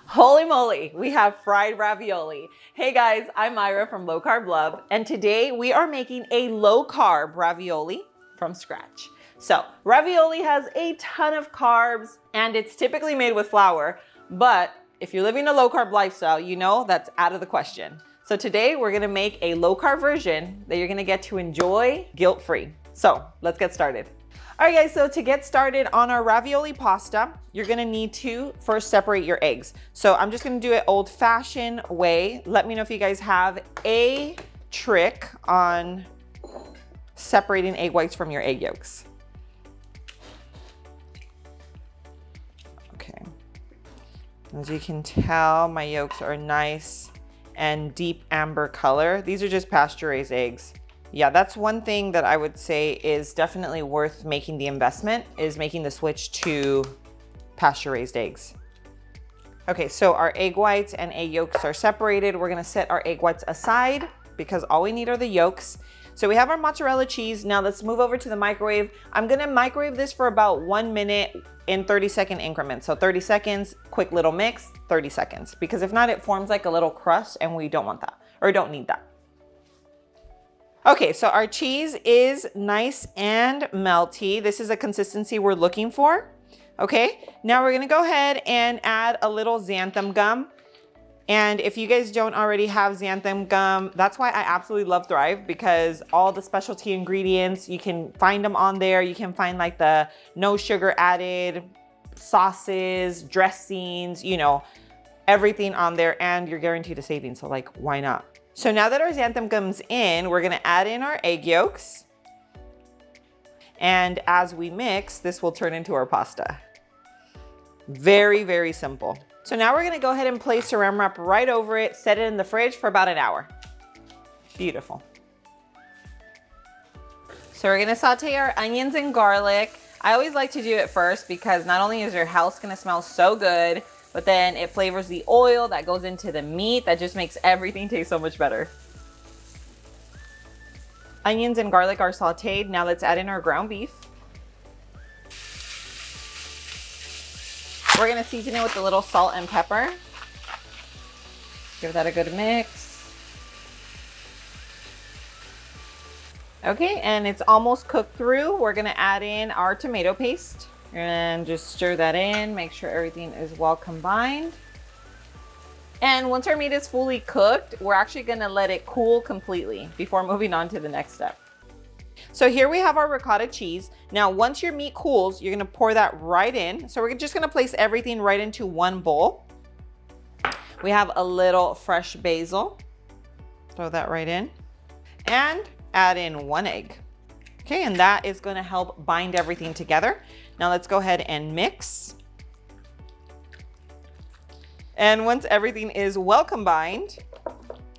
Holy moly, we have fried ravioli. Hey guys, I'm Myra from Low Carb Love, and today we are making a low carb ravioli from scratch. So, ravioli has a ton of carbs and it's typically made with flour, but if you're living a low carb lifestyle, you know that's out of the question. So today we're gonna make a low carb version that you're gonna get to enjoy guilt-free. So, let's get started. All right guys, so to get started on our ravioli pasta, you're gonna need to first separate your eggs. So I'm just gonna do it old fashioned way. Let me know if you guys have a trick on separating egg whites from your egg yolks. Okay, as you can tell, my yolks are nice and deep amber color. These are just pasture-raised eggs. Yeah, that's one thing that I would say is definitely worth making the investment, is making the switch to pasture-raised eggs. Okay, so our egg whites and egg yolks are separated. We're gonna set our egg whites aside because all we need are the yolks. So we have our mozzarella cheese. Now let's move over to the microwave. I'm gonna microwave this for about 1 minute in 30-second increments. So 30 seconds, quick little mix, 30 seconds. Because if not, it forms like a little crust and we don't want that, or don't need that. Okay, so our cheese is nice and melty. This is a consistency we're looking for. Okay, now we're gonna go ahead and add a little xanthan gum. And if you guys don't already have xanthan gum, that's why I absolutely love Thrive, because all the specialty ingredients, you can find them on there. You can find like the no sugar added sauces, dressings, you know, everything on there, and you're guaranteed a saving. So like, why not? So now that our xanthan gum's in, we're gonna add in our egg yolks. And as we mix, this will turn into our pasta. Very, very simple. So now we're gonna go ahead and place saran wrap right over it, set it in the fridge for about an hour. Beautiful. So we're gonna saute our onions and garlic. I always like to do it first because not only is your house gonna smell so good, but then it flavors the oil that goes into the meat. That just makes everything taste so much better. Onions and garlic are sauteed. Now let's add in our ground beef. We're gonna season it with a little salt and pepper. Give that a good mix. Okay, and it's almost cooked through. We're gonna add in our tomato paste. And just stir that in, make sure everything is well combined. And once our meat is fully cooked, we're actually gonna let it cool completely before moving on to the next step. So here we have our ricotta cheese. Now, once your meat cools, you're gonna pour that right in. So we're just gonna place everything right into one bowl. We have a little fresh basil. Throw that right in. And add in 1 egg. Okay, and that is gonna help bind everything together. Now let's go ahead and mix. And once everything is well combined,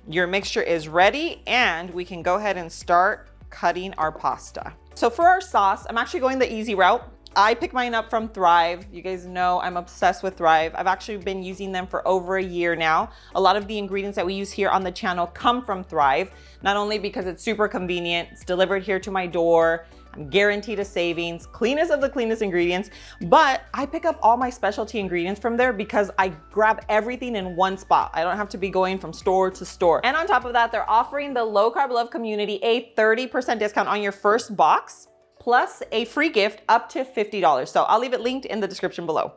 your mixture is ready and we can go ahead and start cutting our pasta. So for our sauce, I'm actually going the easy route. I picked mine up from Thrive. You guys know I'm obsessed with Thrive. I've actually been using them for over a year now. A lot of the ingredients that we use here on the channel come from Thrive, not only because it's super convenient, it's delivered here to my door, I'm guaranteed a savings, cleanest of the cleanest ingredients, but I pick up all my specialty ingredients from there because I grab everything in one spot. I don't have to be going from store to store. And on top of that, they're offering the Low Carb Love community a 30% discount on your first box, plus a free gift up to $50. So I'll leave it linked in the description below.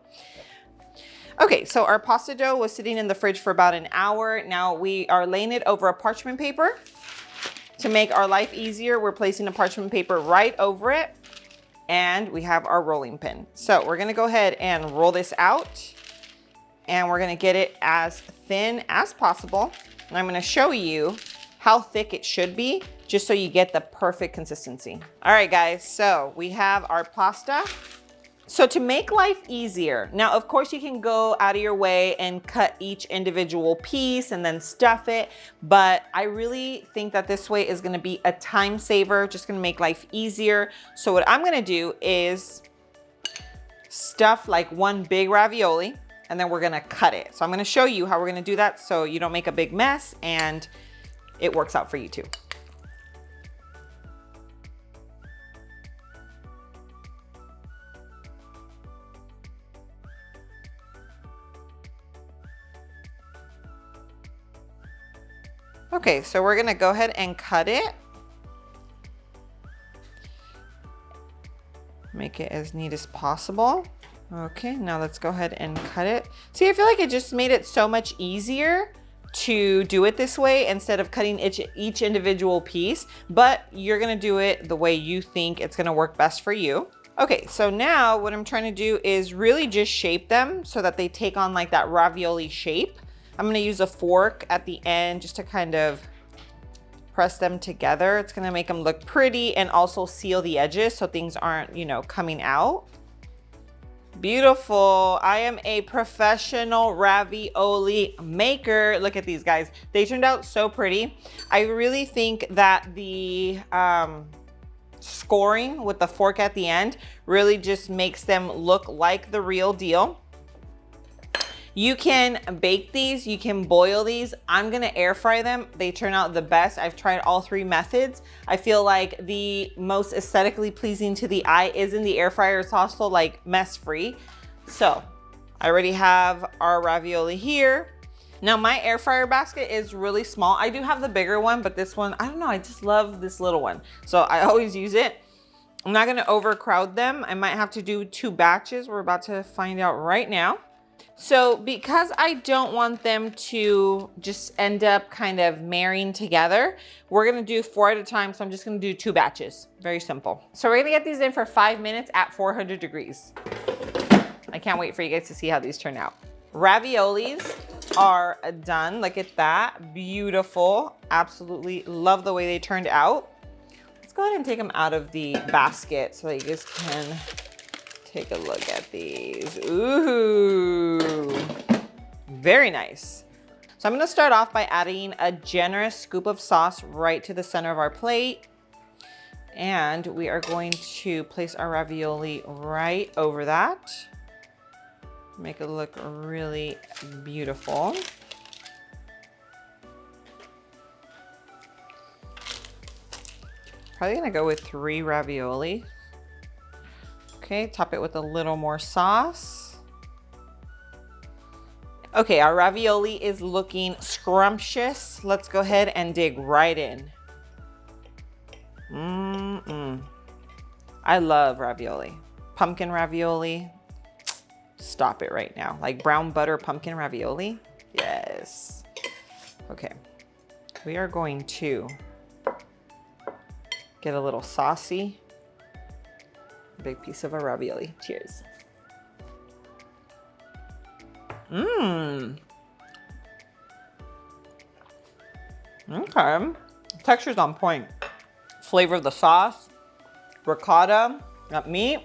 Okay, so our pasta dough was sitting in the fridge for about an hour. Now we are laying it over a parchment paper. To make our life easier, we're placing a parchment paper right over it, and we have our rolling pin. So we're gonna go ahead and roll this out, and we're gonna get it as thin as possible. And I'm gonna show you how thick it should be, just so you get the perfect consistency. All right, guys, so we have our pasta. So to make life easier, now of course you can go out of your way and cut each individual piece and then stuff it, but I really think that this way is gonna be a time saver, just gonna make life easier. So what I'm gonna do is stuff like one big ravioli and then we're gonna cut it. So I'm gonna show you how we're gonna do that so you don't make a big mess and it works out for you too. Okay, so we're gonna go ahead and cut it. Make it as neat as possible. Okay, now let's go ahead and cut it. See, I feel like it just made it so much easier to do it this way instead of cutting each individual piece, but you're gonna do it the way you think it's gonna work best for you. Okay, so now what I'm trying to do is really just shape them so that they take on like that ravioli shape. I'm gonna use a fork at the end just to kind of press them together. It's gonna make them look pretty and also seal the edges so things aren't, you know, coming out. Beautiful. I am a professional ravioli maker. Look at these guys. They turned out so pretty. I really think that the scoring with the fork at the end really just makes them look like the real deal. You can bake these, you can boil these. I'm gonna air fry them. They turn out the best. I've tried all three methods. I feel like the most aesthetically pleasing to the eye is in the air fryer. It's also like mess free. So I already have our ravioli here. Now my air fryer basket is really small. I do have the bigger one, but this one, I don't know, I just love this little one. So I always use it. I'm not gonna overcrowd them. I might have to do 2 batches. We're about to find out right now. So because I don't want them to just end up kind of marrying together, we're gonna do 4 at a time. So I'm just gonna do 2 batches, very simple. So we're gonna get these in for 5 minutes at 400 degrees. I can't wait for you guys to see how these turn out. Raviolis are done, look at that, beautiful. Absolutely love the way they turned out. Let's go ahead and take them out of the basket so that you guys can take a look at these. Ooh, very nice. So I'm gonna start off by adding a generous scoop of sauce right to the center of our plate. And we are going to place our ravioli right over that. Make it look really beautiful. Probably gonna go with 3 ravioli. Okay, top it with a little more sauce. Okay, our ravioli is looking scrumptious. Let's go ahead and dig right in. I love ravioli. Pumpkin ravioli. Stop it right now. Like brown butter pumpkin ravioli. Yes. Okay, we are going to get a little saucy. Big piece of a ravioli. Cheers. Okay. Texture's on point. Flavor of the sauce, ricotta, got meat.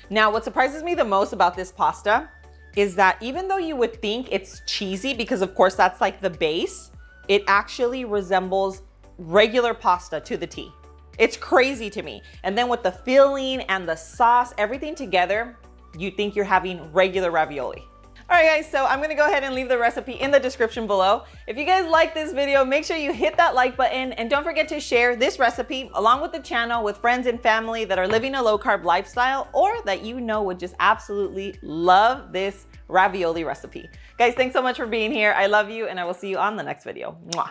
Now, what surprises me the most about this pasta is that even though you would think it's cheesy, because of course that's like the base, it actually resembles regular pasta to the T. It's crazy to me. And then with the filling and the sauce, everything together, you think you're having regular ravioli. All right guys, so I'm gonna go ahead and leave the recipe in the description below. If you guys like this video, make sure you hit that like button and don't forget to share this recipe along with the channel with friends and family that are living a low carb lifestyle or that you know would just absolutely love this ravioli recipe. Guys, thanks so much for being here. I love you and I will see you on the next video. Mwah.